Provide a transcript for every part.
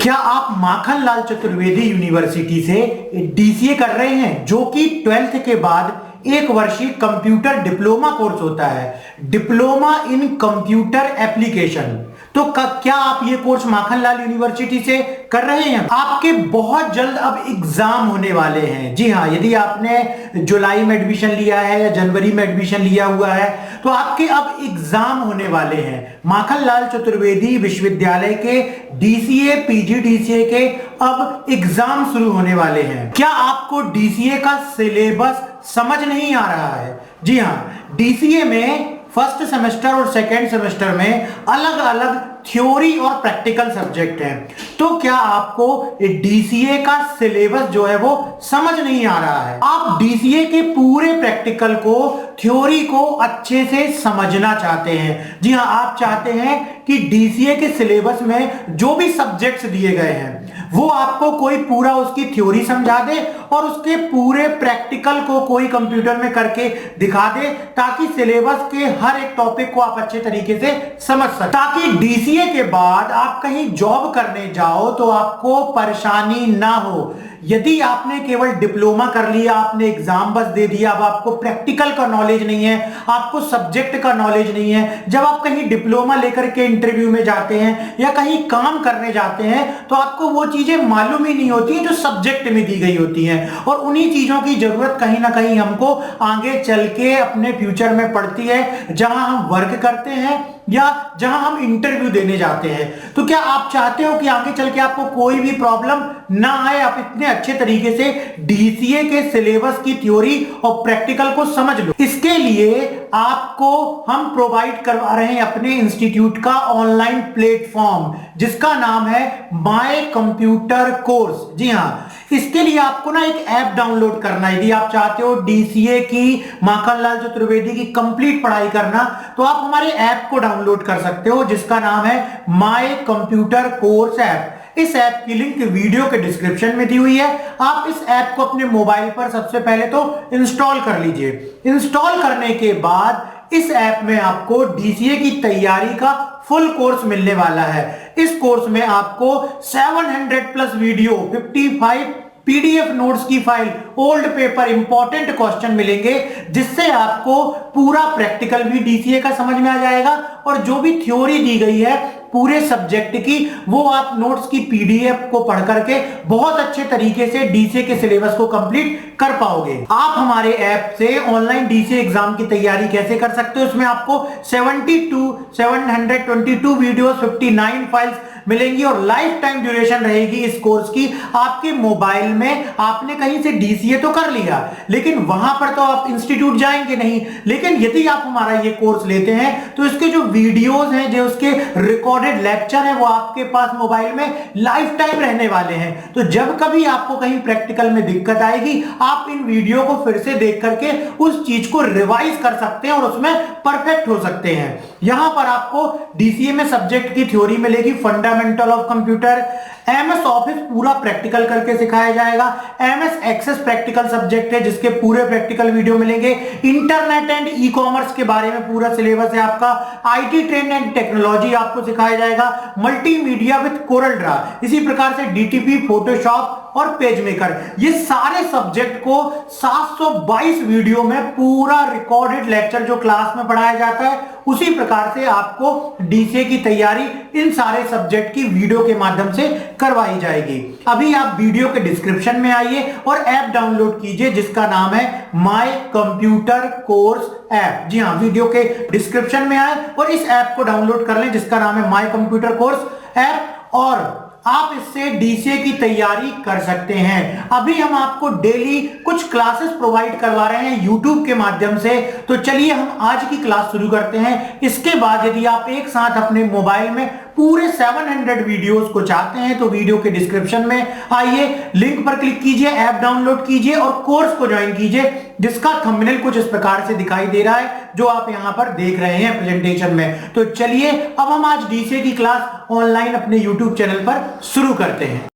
क्या आप माखनलाल चतुर्वेदी यूनिवर्सिटी से डीसीए कर रहे हैं, जो कि 12th के बाद एक वर्षीय कंप्यूटर डिप्लोमा कोर्स होता है, डिप्लोमा इन कंप्यूटर एप्लीकेशन। तो क्या आप ये कोर्स माखनलाल यूनिवर्सिटी से कर रहे हैं? आपके बहुत जल्द अब एग्जाम होने वाले हैं। जी हाँ, यदि आपने जुलाई में एडमिशन लिया है या जनवरी में एडमिशन लिया हुआ है तो आपके अब एग्जाम होने वाले हैं। माखनलाल चतुर्वेदी विश्वविद्यालय के डीसीए पीजीडीसीए के अब एग्जाम शुरू होने वाले हैं। क्या आपको डीसीए का सिलेबस समझ नहीं आ रहा है? जी हाँ, डीसीए में फर्स्ट सेमेस्टर और सेकेंड सेमेस्टर में अलग अलग थ्योरी और प्रैक्टिकल सब्जेक्ट हैं। तो क्या आपको डीसीए का सिलेबस जो है वो समझ नहीं आ रहा है? आप डीसीए के पूरे प्रैक्टिकल को, थ्योरी को अच्छे से समझना चाहते हैं। जी हाँ, आप चाहते हैं कि डीसीए के सिलेबस में जो भी सब्जेक्ट्स दिए गए हैं वो आपको कोई पूरा उसकी थ्योरी समझा दे और उसके पूरे प्रैक्टिकल को कोई कंप्यूटर में करके दिखा दे, ताकि सिलेबस के हर एक टॉपिक को आप अच्छे तरीके से समझ सकें, ताकि डीसीए के बाद आप कहीं जॉब करने जाओ तो आपको परेशानी ना हो। यदि आपने केवल डिप्लोमा कर लिया, आपने एग्जाम बस दे दिया, अब आपको प्रैक्टिकल का नॉलेज नहीं है, आपको सब्जेक्ट का नॉलेज नहीं है, जब आप कहीं डिप्लोमा लेकर के इंटरव्यू में जाते हैं या कहीं काम करने जाते हैं तो आपको वो चीजें मालूम ही नहीं होती जो सब्जेक्ट में दी गई होती हैं। और उन्हीं चीजों की जरूरत कहीं ना कहीं हमको आगे चल के अपने फ्यूचर में पड़ती है, जहां हम वर्क करते हैं या जहां हम इंटरव्यू देने जाते हैं। तो क्या आप चाहते हो कि आगे चल के आपको कोई भी प्रॉब्लम ना आए, आप इतने अच्छे तरीके से डीसीए के सिलेबस की थ्योरी और प्रैक्टिकल को समझ लो? इसके लिए आपको हम प्रोवाइड करवा रहे हैं अपने इंस्टीट्यूट का ऑनलाइन प्लेटफॉर्म, जिसका नाम है माय कंप्यूटर कोर्स। जी हाँ, इसके लिए आपको ना एक ऐप डाउनलोड करना है। यदि आप चाहते हो डीसीए की, माखनलाल चतुर्वेदी की कंप्लीट पढ़ाई करना, तो आप हमारे ऐप को डाउनलोड कर सकते हो, जिसका नाम है माय कंप्यूटर कोर्स ऐप। इस ऐप की लिंक वीडियो के डिस्क्रिप्शन में दी हुई है। आप इस ऐप को अपने मोबाइल पर सबसे पहले तो इंस्टॉल कर लीजिए। इंस्टॉल करने के बाद इस ऐप में आपको डीसीए की तैयारी का फुल कोर्स मिलने वाला है। इस कोर्स में आपको 700 प्लस वीडियो, 55 पीडीएफ नोट्स की file, old paper, important question मिलेंगे, जिससे आपको पूरा प्रैक्टिकल भी डीसीए का समझ में आ जाएगा और जो भी थ्योरी दी गई है पूरे सब्जेक्ट की, वो आप नोट्स की पीडीएफ को पढ़ करके बहुत अच्छे तरीके से डीसीए के सिलेबस को कंप्लीट कर पाओगे। आप हमारे ऐप से ऑनलाइन डीसीए एग्जाम की तैयारी कैसे कर सकते हो? उसमें आपको 722 वीडियोस, 59 फाइल्स मिलेंगी और लाइफ टाइम ड्यूरेशन रहेगी इस कोर्स की। आपके मोबाइल में आपने कहीं से डीसीए तो कर लिया, लेकिन वहां पर तो आप इंस्टीट्यूट जाएंगे नहीं। लेकिन यदि आप हमारा ये कोर्स लेते हैं तो इसके जो वीडियोस हैं, जो उसके रिकॉर्डेड लेक्चर है, वो आपके पास मोबाइल में लाइफ टाइम रहने वाले हैं। तो जब कभी आपको कहीं प्रैक्टिकल में दिक्कत आएगी, आप इन वीडियो को फिर से देख करके उस चीज को रिवाइज कर सकते हैं और उसमें परफेक्ट हो सकते हैं। यहां पर आपको डीसीए में सब्जेक्ट की थ्योरी मिलेगी, fundamental of computer, MS office पूरा प्रैक्टिकल करके सिखाया जाएगा, एमएस एक्सेस प्रैक्टिकल सब्जेक्ट है जिसके पूरे प्रैक्टिकल वीडियो मिलेंगे, इंटरनेट एंड ई कॉमर्स के बारे में पूरा सिलेबस है आपका, आईटी ट्रेंड एंड टेक्नोलॉजी आपको सिखाया जाएगा, मल्टीमीडिया विद कोरल ड्रा, इसी प्रकार से डीटीपी, फोटोशॉप और पेज मेकर। ये सारे सब्जेक्ट को 722 वीडियो में पूरा रिकॉर्डेड लेक्चर जो क्लास में पढ़ाया जाता है, उसी प्रकार से आपको डीसीए की तैयारी इन सारे सब्जेक्ट की वीडियो के माध्यम से करवाई जाएगी। अभी आप वीडियो के डिस्क्रिप्शन में आइए और ऐप डाउनलोड कीजिए, जिसका नाम है माय कंप्यूटर कोर्स ऐप। जी हाँ, वीडियो के डिस्क्रिप्शन में आए और इस ऐप को डाउनलोड कर लें, जिसका नाम है माय कंप्यूटर कोर्स ऐप, और आप इससे डीसीए की तैयारी कर सकते हैं। अभी हम आपको डेली कुछ क्लासेस प्रोवाइड करवा रहे हैं यूट्यूब के माध्यम से। तो चलिए हम आज की क्लास शुरू करते हैं। इसके बाद यदि आप एक साथ अपने मोबाइल में पूरे 700 वीडियोस को चाहते हैं तो वीडियो के डिस्क्रिप्शन में आइए, लिंक पर क्लिक कीजिए, ऐप डाउनलोड कीजिए और कोर्स को ज्वाइन कीजिए, जिसका थंबनेल कुछ इस प्रकार से दिखाई दे रहा है जो आप यहां पर देख रहे हैं प्रेजेंटेशन में। तो चलिए अब हम आज डीसीए की क्लास ऑनलाइन अपने यूट्यूब चैनल पर शुरू करते हैं।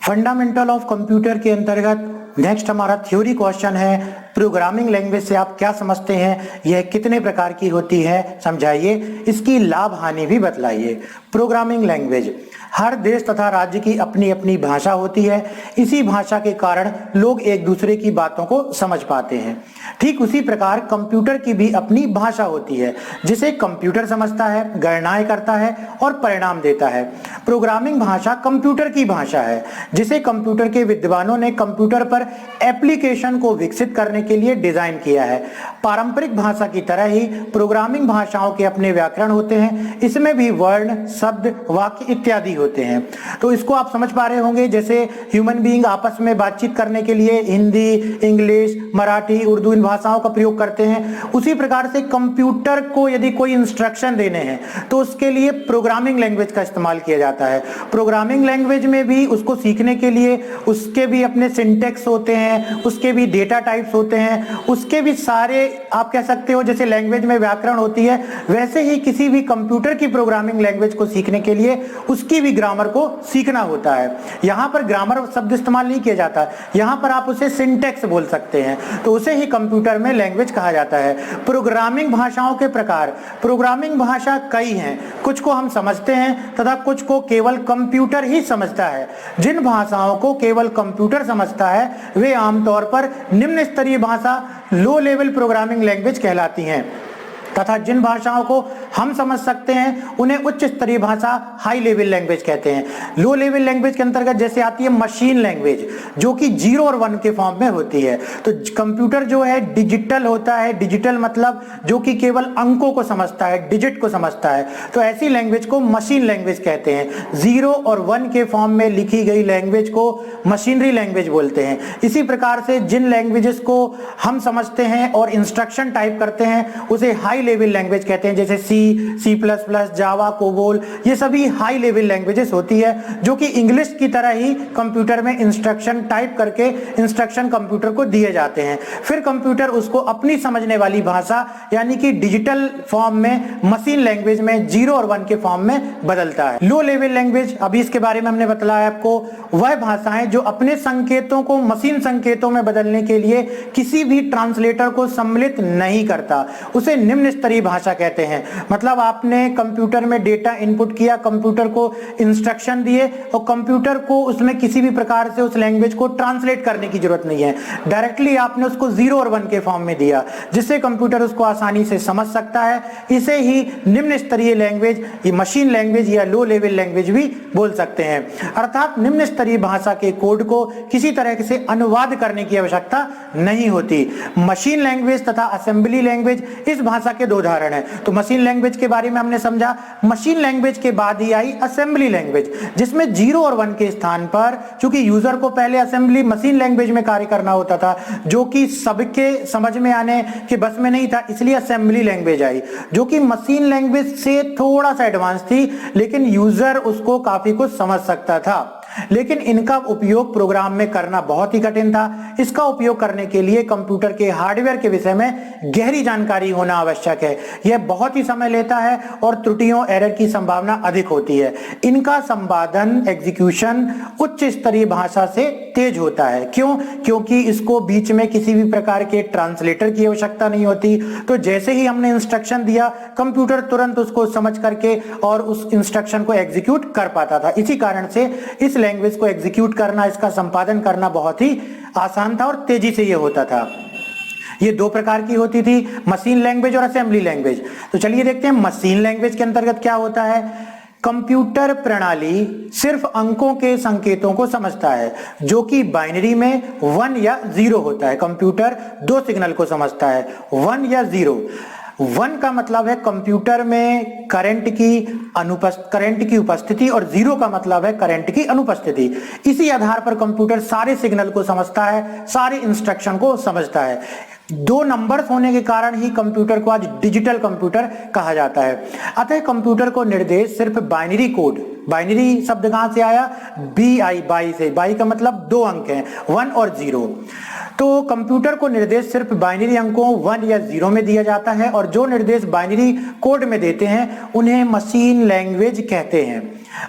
फंडामेंटल ऑफ कंप्यूटर के अंतर्गत नेक्स्ट हमारा थ्योरी क्वेश्चन है, प्रोग्रामिंग लैंग्वेज से आप क्या समझते हैं, यह कितने प्रकार की होती है समझाइए, इसकी लाभ हानि भी बतलाइए। प्रोग्रामिंग लैंग्वेज, हर देश तथा राज्य की अपनी अपनी भाषा होती है। इसी भाषा के कारण लोग एक दूसरे की बातों को समझ पाते हैं। ठीक उसी प्रकार कंप्यूटर की भी अपनी भाषा होती है, जिसे कंप्यूटर समझता है, गणनाएं करता है और परिणाम देता है। प्रोग्रामिंग भाषा कंप्यूटर की भाषा है, जिसे कंप्यूटर के विद्वानों ने कंप्यूटर पर एप्लीकेशन को विकसित करने के लिए डिजाइन किया है। पारंपरिक भाषा की तरह ही प्रोग्रामिंग भाषाओं के अपने व्याकरण होते हैं। इसमें भी वर्ण, शब्द, वाक्य इत्यादि होते हैं। तो इसको आप समझ पा रहे होंगे, जैसे ह्यूमन बीइंग आपस में बातचीत करने के लिए हिंदी, इंग्लिश, मराठी, उर्दू इन भाषाओं का प्रयोग करते हैं, उसी प्रकार से कंप्यूटर को यदि कोई इंस्ट्रक्शन देने हैं तो उसके लिए प्रोग्रामिंग लैंग्वेज का इस्तेमाल किया जाता है। प्रोग्रामिंग लैंग्वेज में भी उसको सीखने के लिए उसके भी अपने सिंटेक्स होते हैं, उसके भी डेटा टाइप्स होते हैं, उसके भी सारे आप कह सकते हो जैसे लैंग्वेज में व्याकरण होती है, वैसे ही किसी भी कंप्यूटर की प्रोग्रामिंग लैंग्वेज को सीखने के लिए उसकी भी ग्रामर को सीखना होता है। यहां पर ग्रामर शब्द इस्तेमाल नहीं किया जाता, यहां पर आप उसे सिंटेक्स बोल सकते हैं, तो उसे ही कंप्यूटर में लैंग्वेज कहा जाता है। प्रोग्रामिंग भाषाओं के प्रकार, प्रोग्रामिंग भाषा कई हैं, कुछ को हम समझते हैं तथा कुछ को केवल कंप्यूटर ही समझता है। जिन भाषाओं को केवल कंप्यूटर समझता है वे आमतौर पर निम्न स्तरीय भाषा, लो लेवल प्रोग्रामिंग लैंग्वेज कहलाती हैं, तथा जिन भाषाओं को हम समझ सकते हैं उन्हें उच्च स्तरीय भाषा, हाई लेवल लैंग्वेज कहते हैं। लो लेवल लैंग्वेज के अंतर्गत जैसे आती है मशीन लैंग्वेज, जो कि 0 और 1 के फॉर्म में होती है। तो कंप्यूटर जो है डिजिटल होता है, डिजिटल मतलब जो कि केवल अंकों को समझता है, डिजिट को समझता है, तो ऐसी लैंग्वेज को मशीन लैंग्वेज कहते हैं। 0 और 1 के फॉर्म में लिखी गई लैंग्वेज को मशीनरी लैंग्वेज बोलते हैं। इसी प्रकार से जिन लैंग्वेजेस को हम समझते हैं और इंस्ट्रक्शन टाइप करते हैं उसे हाई लेवल लैंग्वेज कहते हैं, जैसे सी प्लस प्लस, जावा, कोबोल, ये सभी हाई लेवल लैंग्वेजेस होती है, जो कि इंग्लिश की तरह ही कंप्यूटर में इंस्ट्रक्शन टाइप करके इंस्ट्रक्शन कंप्यूटर को दिए जाते हैं। फिर कंप्यूटर उसको अपनी समझने वाली भाषा यानी कि डिजिटल फॉर्म में मशीन लैंग्वेज में 0 और 1 के फॉर्म में बदलता है। लो लेवल लैंग्वेज, अभी इसके बारे में हमने बताया आपको, वह भाषाएं जो अपने संकेतों को मशीन संकेतों में बदलने के लिए किसी भी ट्रांसलेटर को सम्मिलित नहीं करता, उसे निम्न स्तरीय भाषा कहते हैं। मतलब आपने कंप्यूटर में डेटा इनपुट किया, कंप्यूटर को इंस्ट्रक्शन दिए और कंप्यूटर को उसमें किसी भी प्रकार से उस लैंग्वेज को ट्रांसलेट करने की जरूरत नहीं है, डायरेक्टली आपने उसको 0 और 1 के फॉर्म में दिया, जिससे कंप्यूटर उसको आसानी से समझ सकता है। इसे ही निम्न स्तरीय लैंग्वेज, ये मशीन लैंग्वेज या लो लेवल लैंग्वेज भी बोल सकते हैं। अर्थात निम्न स्तरीय भाषा के कोड को किसी तरह से अनुवाद करने की आवश्यकता नहीं होती। मशीन लैंग्वेज तथा असेंबली लैंग्वेज इस भाषा के दो उदाहरण है। तो मशीन लैंग्वेज के बारे में हमने समझा। मशीन लैंग्वेज के बाद ही आई असेंबली लैंग्वेज, जिसमें 0 और 1 के स्थान पर, चूंकि यूजर को पहले असेंबली मशीन लैंग्वेज में कार्य करना होता था, जो कि सबके समझ में आने के बस में नहीं था, इसलिए असेंबली लैंग्वेज आई, जो कि मशीन लैंग्वेज से थोड़ा सा एडवांस थी, लेकिन यूजर उसको काफी कुछ समझ सकता था। लेकिन इनका उपयोग प्रोग्राम में करना बहुत ही कठिन था। इसका उपयोग करने के लिए कंप्यूटर के हार्डवेयर के विषय में गहरी जानकारी होना आवश्यक है। यह बहुत ही समय लेता है और त्रुटियों, एरर की संभावना अधिक होती है। इनका संपादन, एग्जीक्यूशन उच्च स्तरीय भाषा से तेज होता है। क्यों? क्योंकि इसको बीच में किसी भी प्रकार के ट्रांसलेटर की आवश्यकता नहीं होती। तो जैसे ही हमने इंस्ट्रक्शन दिया, कंप्यूटर तुरंत उसको समझ करके और उस इंस्ट्रक्शन को एग्जीक्यूट कर पाता था। इसी कारण से इस लैंग्वेज को एग्जीक्यूट करना, इसका संपादन करना बहुत ही आसान था और तेजी से यह होता था। ये दो प्रकार की होती थी, मशीन लैंग्वेज और असेंबली लैंग्वेज। तो चलिए देखते हैं मशीन लैंग्वेज के अंतर्गत क्या होता है। कंप्यूटर प्रणाली सिर्फ अंकों के संकेतों को समझता है, जो कि बाइनरी में 1 या 0 होता है। कंप्यूटर दो सिग्नल को समझता है, 1 या 0। 1 का मतलब है कंप्यूटर में करंट की उपस्थिति और 0 का मतलब है करंट की अनुपस्थिति। इसी आधार पर कंप्यूटर सारे सिग्नल को समझता है, सारे इंस्ट्रक्शन को समझता है। दो नंबर्स होने के कारण ही कंप्यूटर को आज डिजिटल कंप्यूटर कहा जाता है। अतः कंप्यूटर को निर्देश सिर्फ बाइनरी कोड बाइनरी शब्द कहां से आया, BI, बाई से, बाई का मतलब 2 अंक हैं, 1 और 0। तो कंप्यूटर को निर्देश सिर्फ बाइनरी अंकों 1 या 0 में दिया जाता है और जो निर्देश बाइनरी कोड में देते हैं उन्हें मशीन लैंग्वेज कहते हैं।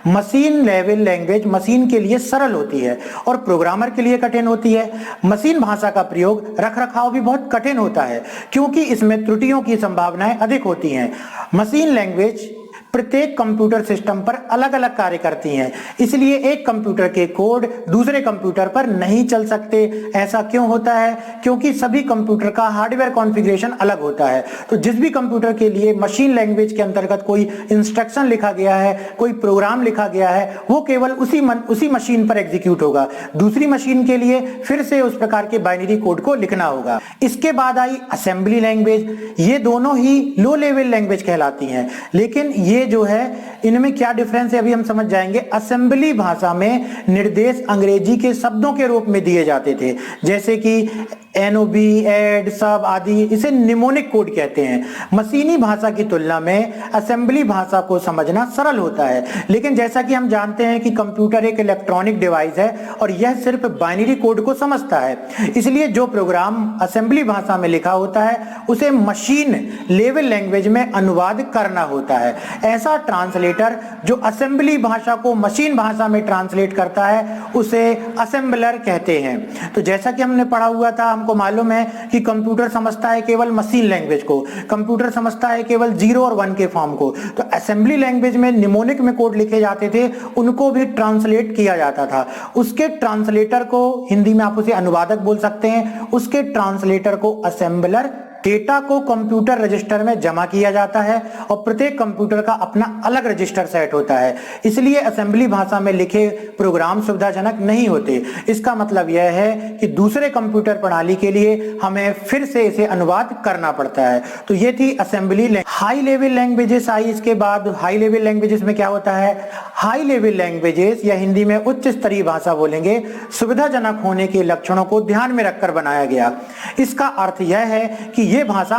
मशीन लेवल लैंग्वेज मशीन के लिए सरल होती है और प्रोग्रामर के लिए कठिन होती है। मशीन भाषा का प्रयोग रखरखाव भी बहुत कठिन होता है क्योंकि इसमें त्रुटियों की संभावनाएं अधिक होती हैं। मशीन लैंग्वेज प्रत्येक कंप्यूटर सिस्टम पर अलग अलग कार्य करती हैं, इसलिए एक कंप्यूटर के कोड दूसरे कंप्यूटर पर नहीं चल सकते। ऐसा क्यों होता है? क्योंकि सभी कंप्यूटर का हार्डवेयर कॉन्फ़िगरेशन अलग होता है। तो जिस भी कंप्यूटर के लिए मशीन लैंग्वेज के अंतर्गत कोई इंस्ट्रक्शन लिखा गया है, कोई प्रोग्राम लिखा गया है, वो केवल उसी मशीन पर एग्जीक्यूट होगा। दूसरी मशीन के लिए फिर से उस प्रकार के बाइनरी कोड को लिखना होगा। इसके बाद आई असेंबली लैंग्वेज। ये दोनों ही लो लेवल लैंग्वेज कहलाती हैं, लेकिन ये जो है इनमें क्या डिफरेंस है अभी हम समझ जाएंगे। असेंबली भाषा में निर्देश अंग्रेजी के शब्दों के रूप में दिए जाते थे, जैसे कि NOB, ऐड, सब आदि, इसे निमोनिक कोड कहते हैं। मशीनी भाषा की तुलना में असेंबली भाषा को समझना सरल होता है, लेकिन जैसा कि हम जानते हैं कि कंप्यूटर एक इलेक्ट्रॉनिक डिवाइस है और यह सिर्फ बाइनरी कोड को समझता है, इसलिए जो प्रोग्राम असेंबली भाषा में लिखा होता है उसे मशीन लेवल लैंग्वेज में अनुवाद करना होता है। ऐसा ट्रांसलेटर जो असेंबली भाषा को मशीन भाषा में ट्रांसलेट करता है उसे असेंबलर कहते हैं। तो जैसा कि हमने पढ़ा हुआ था, हमको मालूम है कि कंप्यूटर समझता है केवल मशीन लैंग्वेज को, कंप्यूटर समझता है केवल 0 और 1 के फॉर्म को। तो असेंबली लैंग्वेज में निमोनिक में कोड लिखे जाते थे, उनको भी ट्रांसलेट किया जाता था। उसके ट्रांसलेटर को हिंदी में आप उसे अनुवादक बोल सकते हैं, उसके ट्रांसलेटर को असेंबलर। डेटा को कंप्यूटर रजिस्टर में जमा किया जाता है और प्रत्येक कंप्यूटर का अपना अलग रजिस्टर सेट होता है, इसलिए असेंबली भाषा में लिखे प्रोग्राम सुविधाजनक नहीं होते। इसका मतलब यह है कि दूसरे कंप्यूटर प्रणाली के लिए हमें फिर से इसे अनुवाद करना पड़ता है। तो ये थी assembly language. High level languages आई इसके बाद। हाई लेवल लैंग्वेजेस में क्या होता है? हाई लेवल लैंग्वेजेस या हिंदी में उच्च स्तरीय भाषा बोलेंगे, सुविधाजनक होने के लक्षणों को ध्यान में रखकर बनाया गया। इसका अर्थ यह है कि यह भाषा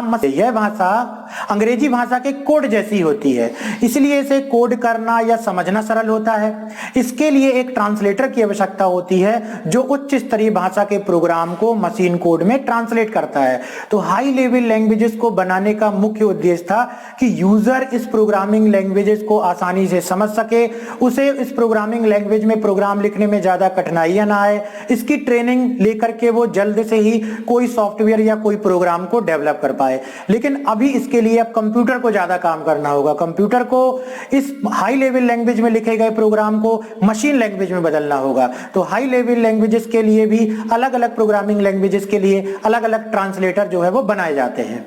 अंग्रेजी भाषा के कोड जैसी होती है, इसलिए इसे कोड करना या समझना सरल होता है। इसके लिए एक ट्रांसलेटर की आवश्यकता होती है जो उच्च स्तरीय भाषा के प्रोग्राम को मशीन कोड में ट्रांसलेट करता है। तो हाई लेवल लैंग्वेजेस को बनाने का मुख्य उद्देश्य था कि यूजर इस प्रोग्रामिंग लैंग्वेजेस को आसानी से समझ सके, उसे इस प्रोग्रामिंग लैंग्वेज में प्रोग्राम लिखने में ज्यादा कठिनाइयां ना आए। इसकी ट्रेनिंग लेकर के वो जल्द से ही कोई सॉफ्टवेयर या कोई प्रोग्राम को डेवलप कर पाए। लेकिन अभी इसके लिए अब कंप्यूटर को ज्यादा काम करना होगा, कंप्यूटर को इस हाई लेवल लैंग्वेज में लिखे गए प्रोग्राम को मशीन लैंग्वेज में बदलना होगा। तो हाई लेवल लैंग्वेजेस के लिए भी अलग अलग प्रोग्रामिंग लैंग्वेजेस के लिए अलग अलग ट्रांसलेटर जो है वो बनाए जाते हैं।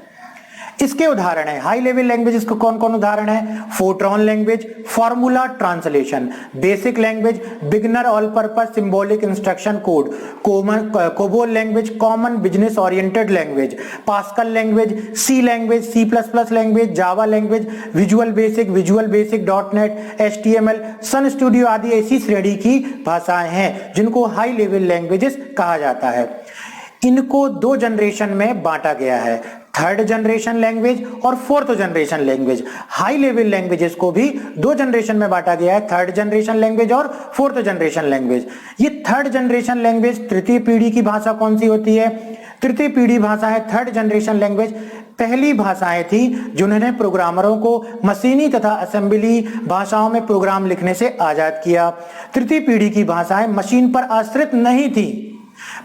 इसके उदाहरण है हाई लेवल लैंग्वेजेस को कौन कौन उदाहरण है? Fortran language, formula translation, basic language, beginner all purpose symbolic instruction code, COBOL language, common business oriented language, Pascal language, C language, C++ language, Java language, visual basic .NET, HTML, Sun Studio आदि ऐसी श्रेणी की भाषाएं हैं जिनको high level languages कहा जाता है। इनको 2 जनरेशन में बांटा गया है, 3rd जनरेशन लैंग्वेज और 4th generation language. High level languages को भी 2 जनरेशन में बांटा गया है, 3rd जनरेशन लैंग्वेज और 4th जनरेशन लैंग्वेज। ये 3rd जनरेशन लैंग्वेज तृतीय पीढ़ी की भाषा कौन सी होती है? तृतीय पीढ़ी भाषा है 3rd जनरेशन लैंग्वेज। पहली भाषाएं थी जिन्होंने प्रोग्रामरों को मशीनी तथा असेंबली भाषाओं में प्रोग्राम लिखने से आजाद किया। तृतीय पीढ़ी की भाषाएं मशीन पर आश्रित नहीं थी,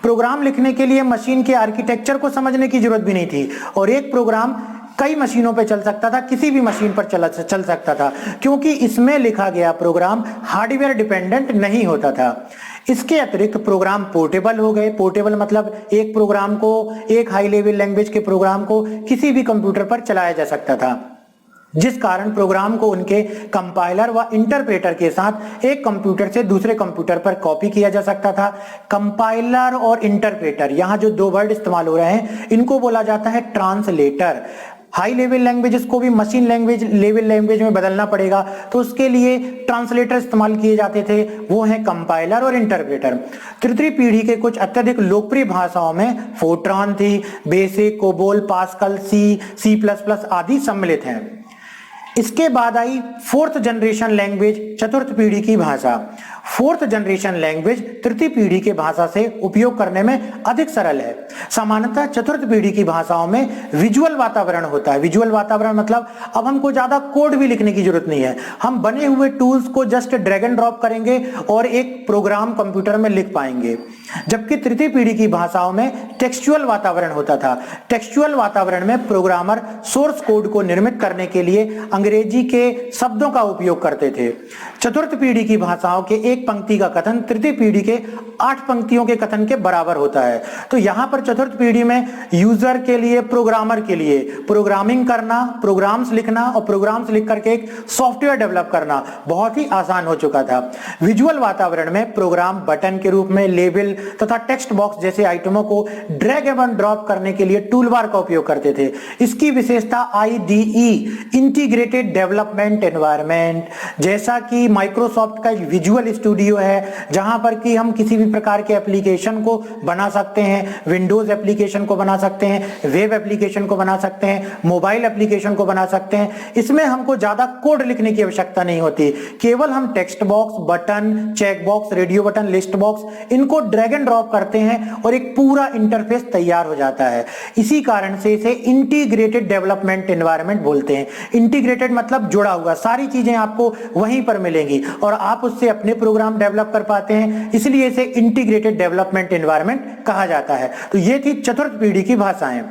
प्रोग्राम लिखने के लिए मशीन के आर्किटेक्चर को समझने की जरूरत भी नहीं थी और एक प्रोग्राम कई मशीनों पर चल सकता था, किसी भी मशीन पर चल सकता था, क्योंकि इसमें लिखा गया प्रोग्राम हार्डवेयर डिपेंडेंट नहीं होता था। इसके अतिरिक्त प्रोग्राम पोर्टेबल हो गए। पोर्टेबल मतलब एक प्रोग्राम को, एक हाई लेवल लैंग्वेज के प्रोग्राम को किसी भी कंप्यूटर पर चलाया जा सकता था, जिस कारण प्रोग्राम को उनके कंपाइलर व इंटरप्रेटर के साथ एक कंप्यूटर से दूसरे कंप्यूटर पर कॉपी किया जा सकता था। कंपाइलर और इंटरप्रेटर, यहाँ जो 2 वर्ड इस्तेमाल हो रहे हैं इनको बोला जाता है ट्रांसलेटर। हाई लेवल लैंग्वेजेस को भी मशीन लेवल लैंग्वेज में बदलना पड़ेगा, तो उसके लिए ट्रांसलेटर इस्तेमाल किए जाते थे, वो हैं कंपाइलर और इंटरप्रेटर। तृतीय पीढ़ी के कुछ अत्यधिक लोकप्रिय भाषाओं में फोर्ट्रॉन थी, बेसिक, कोबोल, पास्कल, C++ आदि सम्मिलित हैं। इसके बाद आई फोर्थ जनरेशन लैंग्वेज, चतुर्थ पीढ़ी की भाषा। फोर्थ जनरेशन लैंग्वेज तृतीय पीढ़ी के भाषा से उपयोग करने में अधिक सरल है। सामान्यतः चतुर्थ पीढ़ी की भाषाओं में विजुअल वातावरण होता है। विजुअल वातावरण मतलब अब हमको ज्यादा कोड भी लिखने की जरूरत नहीं है, हम बने हुए टूल्स को जस्ट ड्रैग एंड ड्रॉप करेंगे और एक प्रोग्राम कंप्यूटर में लिख पाएंगे। जबकि तृतीय पीढ़ी की भाषाओं में टेक्सचुअल वातावरण होता था। टेक्सचुअल वातावरण में प्रोग्रामर सोर्स कोड को निर्मित करने के लिए अंग्रेजी के शब्दों का उपयोग करते थे। चतुर्थ पीढ़ी की भाषाओं के एक पंक्ति का कथन तृतीय पीढ़ी के 8 पंक्तियों के कथन के बराबर होता है। तो यहां पर चतुर्थ पीढ़ी में यूजर के लिए, प्रोग्रामर के लिए प्रोग्रामिंग करना, प्रोग्राम्स लिखना और प्रोग्राम्स लिख करके एक सॉफ्टवेयर डेवलप करना बहुत ही आसान हो चुका था। विजुअल वातावरण में प्रोग्राम बटन के रूप में लेबल तथा टेक्स्ट बॉक्स जैसे आइटमों को ड्रैग एंड ड्रॉप करने के लिए टूलबार का उपयोग करते थे। इसकी विशेषता IDE, इंटीग्रेटेड डेवलपमेंट एनवायरनमेंट, जैसा कि माइक्रोसॉफ्ट का एक विजुअल स्टूडियो है जहां पर कि हम किसी भी प्रकार के एप्लीकेशन को बना सकते हैं। विंडोज एप्लीकेशन को बना सकते हैं, वेब एप्लीकेशन को बना सकते हैं, मोबाइल एप्लीकेशन को बना सकते हैं। इसमें हमको ज्यादा कोड लिखने की आवश्यकता नहीं होती, केवल हम text box, button, check box, radio button, list box, इनको ड्रैग एंड ड्रॉप करते हैं और एक पूरा इंटरफेस तैयार हो जाता है। इसी कारण से इसे इंटीग्रेटेड डेवलपमेंट एनवायरनमेंट बोलते हैं। इंटीग्रेटेड मतलब जुड़ा हुआ, सारी चीजें आपको वहीं पर मिलेंगी और आप उससे अपने प्रोग्राम डेवलप कर पाते हैं, इसलिए इसे इंटीग्रेटेड डेवलपमेंट एनवायरनमेंट कहा जाता है। तो ये थी चतुर्थ पीढ़ी की भाषाएं।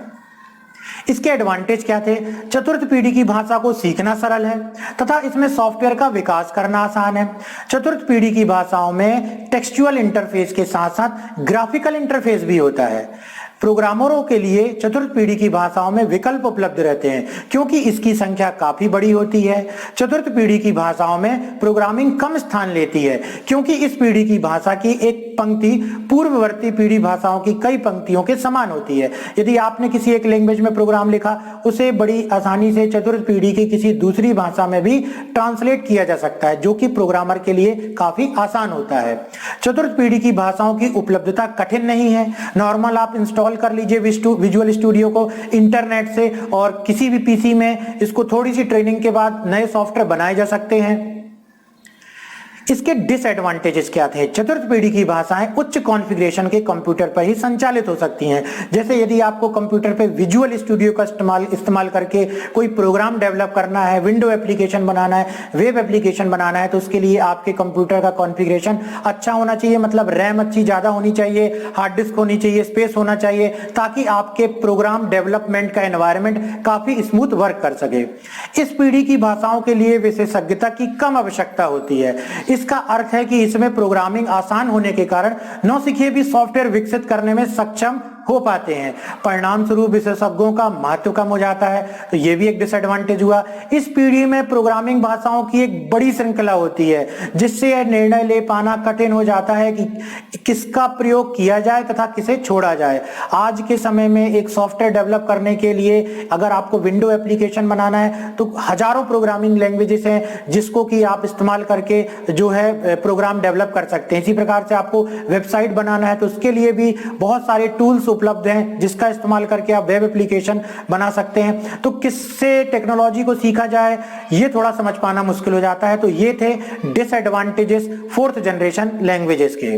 इसके एडवांटेज क्या थे? चतुर्थ पीढ़ी की भाषा को सीखना सरल है तथा इसमें सॉफ्टवेयर का विकास करना आसान है। चतुर्थ पीढ़ी की भाषाओं में टेक्सचुअल इंटरफेस के साथ साथ ग्राफिकल इंटरफेस भी होता है। प्रोग्रामरों के लिए चतुर्थ पीढ़ी की भाषाओं में विकल्प उपलब्ध रहते हैं क्योंकि इसकी संख्या काफी बड़ी होती है। चतुर्थ पीढ़ी की भाषाओं में प्रोग्रामिंग कम स्थान लेती है क्योंकि इस पीढ़ी की भाषा की एक पंक्ति पूर्ववर्ती पीढ़ी भाषाओं की कई पंक्तियों के समान होती है। यदि आपने किसी एक लैंग्वेज में प्रोग्राम लिखा, उसे बड़ी आसानी से चतुर्थ पीढ़ी की किसी दूसरी भाषा में भी ट्रांसलेट किया जा सकता है, जो कि प्रोग्रामर के लिए काफी आसान होता है। चतुर्थ पीढ़ी की भाषाओं की उपलब्धता कठिन नहीं है। नॉर्मल आप इंस्टॉल कर लीजिए विजुअल स्टूडियो को इंटरनेट से और किसी भी पीसी में इसको थोड़ी सी ट्रेनिंग के बाद नए सॉफ्टवेयर बनाए जा सकते हैं। इसके डिसएडवांटेजेस क्या थे? चतुर्थ पीढ़ी की भाषाएं उच्च कॉन्फ़िगरेशन के कंप्यूटर पर ही संचालित हो सकती हैं। जैसे यदि आपको कंप्यूटर पे विजुअल स्टूडियो का इस्तेमाल करके कोई प्रोग्राम डेवलप करना है, विंडो एप्लीकेशन बनाना है, वेब एप्लीकेशन बनाना है, तो उसके लिए आपके कंप्यूटर का कॉन्फ़िगरेशन अच्छा होना चाहिए, मतलब रैम अच्छी ज्यादा होनी चाहिए, हार्ड डिस्क होनी चाहिए, स्पेस होना चाहिए, ताकि आपके प्रोग्राम डेवलपमेंट का एनवायरनमेंट काफी स्मूथ वर्क कर सके। इस पीढ़ी की भाषाओं के लिए विशेषज्ञता की कम आवश्यकता होती है। इसका अर्थ है कि इसमें प्रोग्रामिंग आसान होने के कारण नौसिखिए भी सॉफ्टवेयर विकसित करने में सक्षम हो पाते हैं। परिणाम स्वरूप विशेषज्ञों का महत्व कम हो जाता है, तो यह भी एक डिसएडवांटेज हुआ। इस पीढ़ी में प्रोग्रामिंग भाषाओं की एक बड़ी श्रृंखला होती है जिससे यह निर्णय ले पाना कठिन हो जाता है कि किसका प्रयोग किया जाए तथा किसे छोड़ा जाए। आज के समय में एक सॉफ्टवेयर डेवलप करने के लिए अगर आपको विंडो एप्लीकेशन बनाना है तो हजारों प्रोग्रामिंग लैंग्वेजेस हैं जिसको कि आप इस्तेमाल करके जो है प्रोग्राम डेवलप कर सकते हैं। इसी प्रकार से आपको वेबसाइट बनाना है तो उसके लिए भी बहुत सारे टूल्स उपलब्ध हैं जिसका इस्तेमाल करके आप वेब एप्लीकेशन बना सकते हैं। तो किससे टेक्नोलॉजी को सीखा जाए ये थोड़ा समझ पाना मुश्किल हो जाता है। तो ये थे डिसएडवांटेजेस फोर्थ जनरेशन लैंग्वेजेस के।